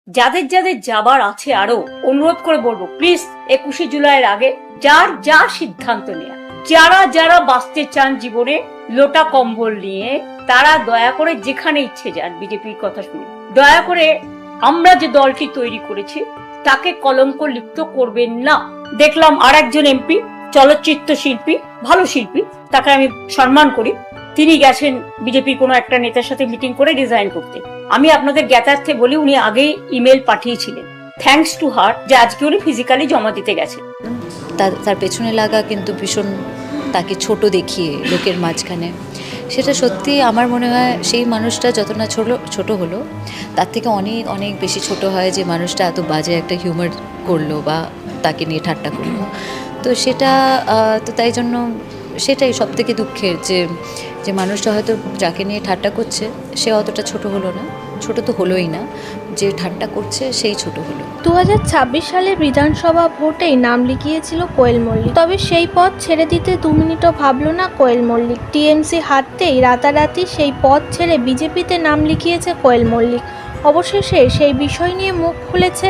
যাদের যাদের যাবার আছে আরো অনুরোধ করে বলবো, প্লিজ 21শে জুলাইয়ের আগে যার যা সিদ্ধান্ত নেয়া, যারা যারা বাঁচতে চান জীবনে লোটা কম্বল নিয়ে, তারা দয়া করে যেখানে ইচ্ছে যান। বিজেপির কথা শুনে দয়া করে আমরা যে দলটি তৈরি করেছি তাকে কলঙ্ক লিপ্ত করবেন না। দেখলাম আর একজন এমপি, চলচ্চিত্র শিল্পী, ভালো শিল্পী, তাকে আমি সম্মান করি, তিনি গেছেন বিজেপির কোনো একটা নেতার সাথে মিটিং করে রিজাইন করতে। আমি আপনাদের জ্ঞাতার্থে বলি, উনি আগেই ইমেল পাঠিয়েছিলেন, থ্যাঙ্কস টু হার, যে আজকে উনি ফিজিক্যালি জমা দিতে গেছে। তার পেছনে লাগা কিন্তু ভীষণ তাকে ছোট দেখিয়ে লোকের মাঝখানে, সেটা সত্যি আমার মনে হয় সেই মানুষটা যত না ছোট হলো তার থেকে অনেক অনেক বেশি ছোট হয় যে মানুষটা এত বাজে একটা হিউমার করলো বা তাকে নিয়ে ঠাট্টা করলো। তো সেটা তো তাই জন্য সেটাই সব থেকে দুঃখের যে মানুষটা হয়তো যাকে নিয়ে ঠাট্টা করছে সে অতটা ছোট হলো না, ছোট তো হলোই না, যে ঠাট্টা করছে সেই ছোট হলো। 2026 সালে বিধানসভা ভোটেই নাম লিখিয়েছিল কোয়েল মল্লিক, তবে সেই পদ ছেড়ে দিতে 2 মিনিটও ভাবল না কোয়েল মল্লিক। টিএমসি হারতেই রাতারাতি সেই পদ ছেড়ে বিজেপিতে নাম লিখিয়েছে কোয়েল মল্লিক। অবশেষে সেই বিষয় নিয়ে মুখ খুলেছে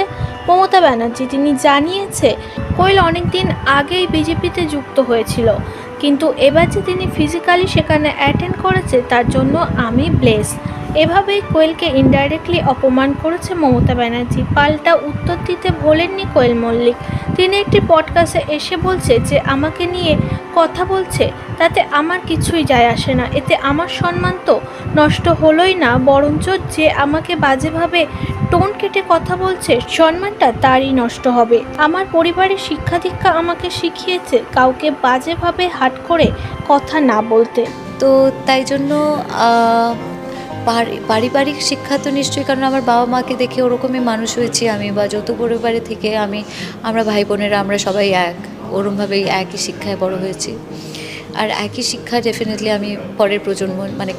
মমতা ব্যানার্জি। তিনি জানিয়েছে কোয়েল অনেকদিন আগেই বিজেপিতে যুক্ত হয়েছিল, কিন্তু এবার যে তিনি ফিজিক্যালি সেখানে অ্যাটেন্ড করেছে তার জন্য আমি ব্লেস। এভাবেই কোয়েলকে ইনডাইরেক্টলি অপমান করেছে মমতা ব্যানার্জি। পাল্টা উত্তর দিতে ভোলেননি কোয়েল মল্লিক। তিনি একটি পডকাস্টে এসে বলছে যে আমাকে নিয়ে কথা বলছে, তাতে আমার কিছুই যায় আসে না, এতে আমার সম্মান তো নষ্ট হলোই না, বরঞ্চ যে আমাকে বাজেভাবে টোন কেটে কথা বলছে সম্মানটা তারই নষ্ট হবে। আমার পরিবারের শিক্ষা দীক্ষা আমাকে শিখিয়েছে কাউকে বাজেভাবে হাট করে কথা না বলতে। তো তাই জন্য পারিবারিক শিক্ষা তো নিশ্চয়ই, কারণ আমার বাবা মাকে দেখে ওরকমই মানুষ হয়েছি আমি, বা যৌথ পরিবারে থেকে আমরা ভাই বোনেরা আমরা সবাই ওরমভাবেই একই শিক্ষায় বড় হয়েছি। আর একই শিক্ষা ডেফিনেটলি আমি পরের প্রজন্ম মানে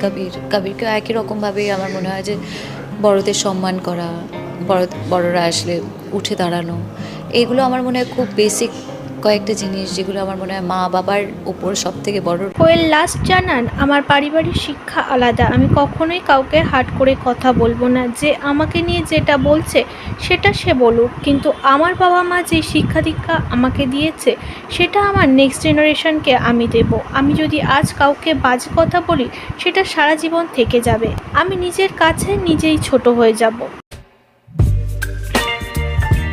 কবিরকেও একই রকমভাবেই আমার মনে হয় যে বড়দের সম্মান করা, বড়রা আসলে উঠে দাঁড়ানো, এগুলো আমার মনে হয় খুব বেসিক কয়েকটা জিনিস যেগুলো আমার মনে হয় মা বাবার উপর সব থেকে বড়। কোয়েল লাস্ট জানান, আমার পারিবারিক শিক্ষা আলাদা, আমি কখনোই কাউকে হাট করে কথা বলবো না, যে আমাকে নিয়ে যেটা বলছে সেটা সে বলুক, কিন্তু আমার বাবা মা যে শিক্ষা দীক্ষা আমাকে দিয়েছে সেটা আমার নেক্সট জেনারেশনকে আমি দেব। আমি যদি আজ কাউকে বাজে কথা বলি সেটা সারা জীবন থেকে যাবে, আমি নিজের কাছে নিজেই ছোট হয়ে যাব।